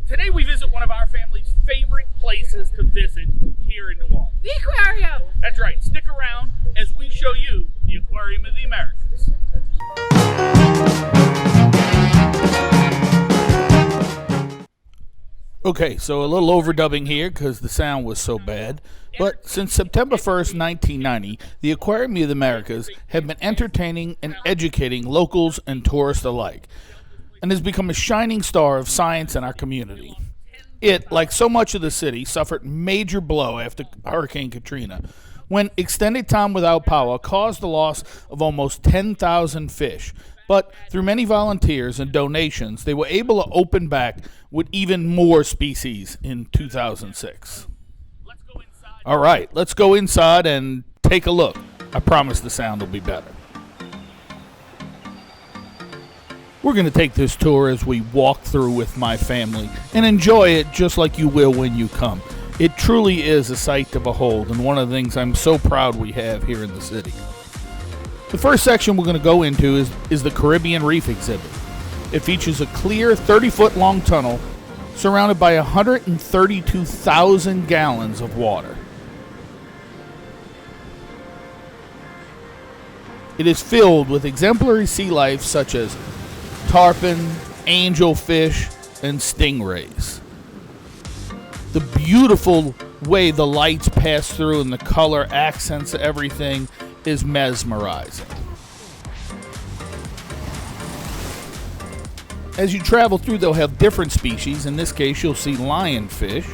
Today we visit one of our family's favorite places to visit here in New Orleans. The aquarium! That's right. Stick around as we show you the Aquarium of the Americas. Okay, so a little overdubbing here because the sound was so bad. But since September 1st, 1990, the Aquarium of the Americas have been entertaining and educating locals and tourists alike, and has become a shining star of science in our community. It, like so much of the city, suffered major blow after Hurricane Katrina, when extended time without power caused the loss of almost 10,000 fish. But through many volunteers and donations, they were able to open back with even more species in 2006. All right, let's go inside and take a look. I promise the sound will be better. We're going to take this tour as we walk through with my family and enjoy it just like you will when you come. It truly is a sight to behold, and one of the things I'm so proud we have here in the city. The first section we're going to go into is the Caribbean Reef exhibit. It features a clear 30-foot long tunnel surrounded by 132,000 gallons of water. It is filled with exemplary sea life such as tarpon, angelfish, and stingrays. The beautiful way the lights pass through and the color accents everything is mesmerizing. As you travel through, they'll have different species. In this case, you'll see lionfish.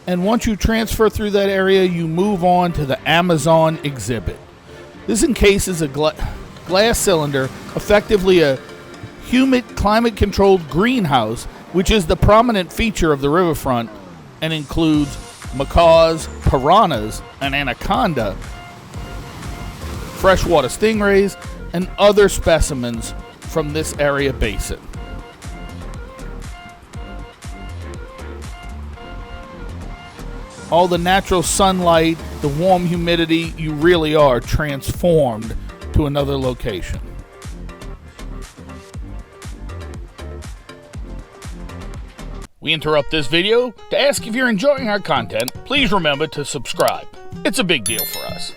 And once you transfer through that area, you move on to the Amazon exhibit. This encases a glass cylinder, effectively a humid, climate-controlled greenhouse, which is the prominent feature of the riverfront and includes macaws, piranhas, an anaconda, freshwater stingrays, and other specimens from this area basin. All the natural sunlight, the warm humidity, you really are transformed to another location. We interrupt this video to ask if you're enjoying our content. Please remember to subscribe. It's a big deal for us.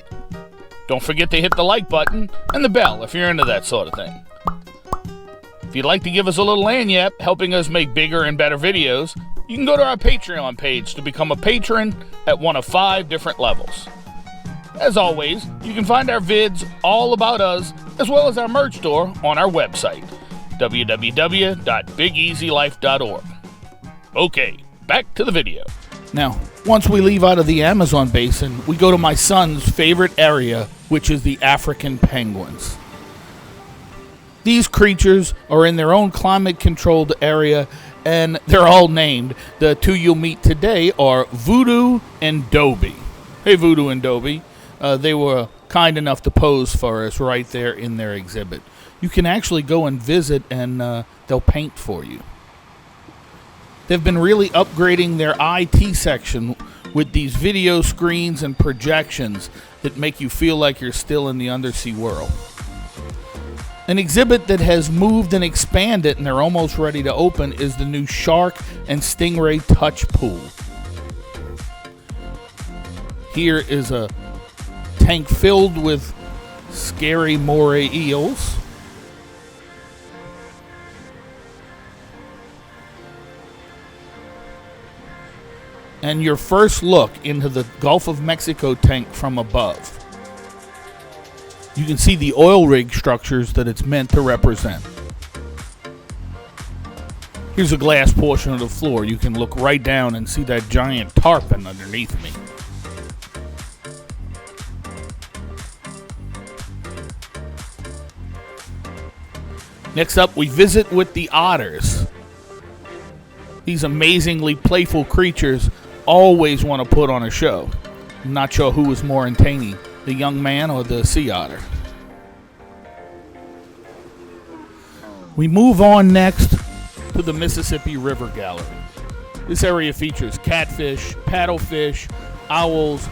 Don't forget to hit the like button and the bell if you're into that sort of thing. If you'd like to give us a little lanyap, helping us make bigger and better videos, you can go to our Patreon page to become a patron at one of 5 different levels. As always, you can find our vids all about us, as well as our merch store on our website, www.bigeasylife.org. Okay, back to the video. Now, once we leave out of the Amazon basin, we go to my son's favorite area, which is the African penguins. These creatures are in their own climate-controlled area, and they're all named. The 2 you'll meet today are Voodoo and Dobie. Hey, Voodoo and Dobie. They were kind enough to pose for us right there in their exhibit. You can actually go and visit, and they'll paint for you. They've been really upgrading their IT section with these video screens and projections that make you feel like you're still in the undersea world. An exhibit that has moved and expanded and they're almost ready to open is the new Shark and Stingray Touch Pool. Here is a tank filled with scary moray eels. And your first look into the Gulf of Mexico tank from above. You can see the oil rig structures that it's meant to represent. Here's a glass portion of the floor. You can look right down and see that giant tarpon underneath me. Next up, we visit with the otters. These amazingly playful creatures always want to put on a show. I'm not sure who was more entertaining, the young man or the sea otter. We move on next to the Mississippi River Gallery. This area features catfish, paddlefish, owls,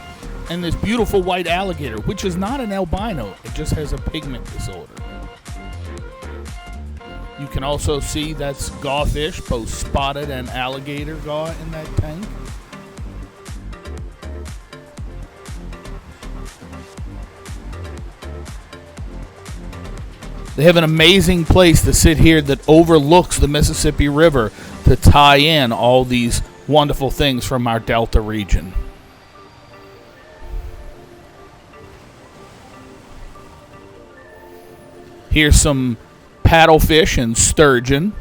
and this beautiful white alligator, which is not an albino, it just has a pigment disorder. You can also see that's garfish, both spotted and alligator gar in that tank. They have an amazing place to sit here that overlooks the Mississippi River to tie in all these wonderful things from our Delta region. Here's some paddlefish and sturgeon.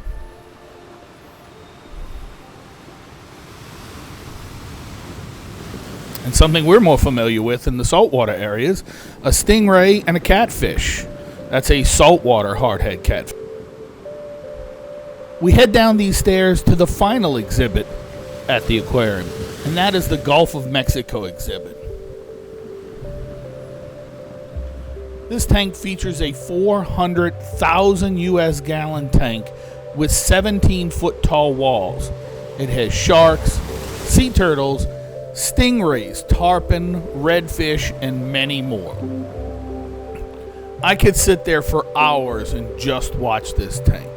And something we're more familiar with in the saltwater areas, a stingray and a catfish. That's a saltwater hardhead catfish. We head down these stairs to the final exhibit at the aquarium, and that is the Gulf of Mexico exhibit. This tank features a 400,000 US gallon tank with 17-foot tall walls. It has sharks, sea turtles, stingrays, tarpon, redfish, and many more. I could sit there for hours and just watch this tank.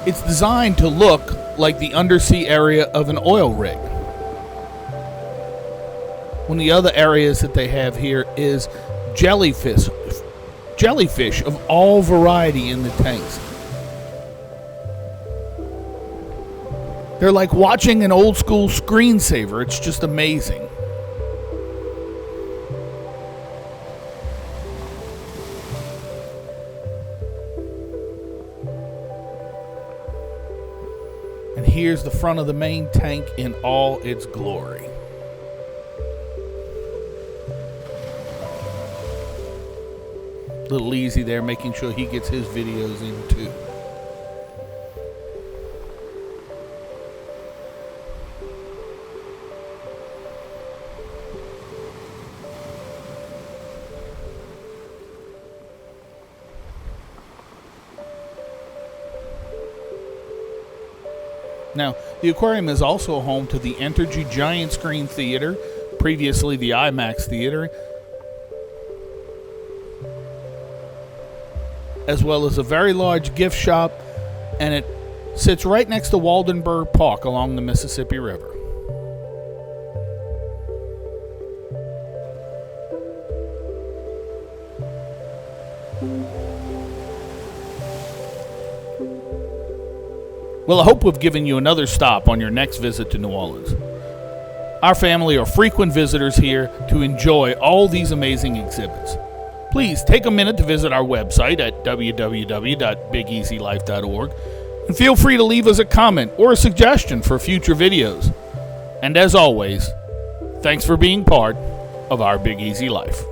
It's designed to look like the undersea area of an oil rig. One of the other areas that they have here is jellyfish of all variety in the tanks. They're like watching an old school screensaver. It's just amazing. And here's the front of the main tank in all its glory. Little easy there, making sure he gets his videos in too. Now, the aquarium is also home to the Entergy Giant Screen Theater, previously the IMAX Theater, as well as a very large gift shop, and it sits right next to Waldenburg Park along the Mississippi River. Well, I hope we've given you another stop on your next visit to New Orleans. Our family are frequent visitors here to enjoy all these amazing exhibits. Please take a minute to visit our website at www.bigeasylife.org and feel free to leave us a comment or a suggestion for future videos. And as always, thanks for being part of our Big Easy Life.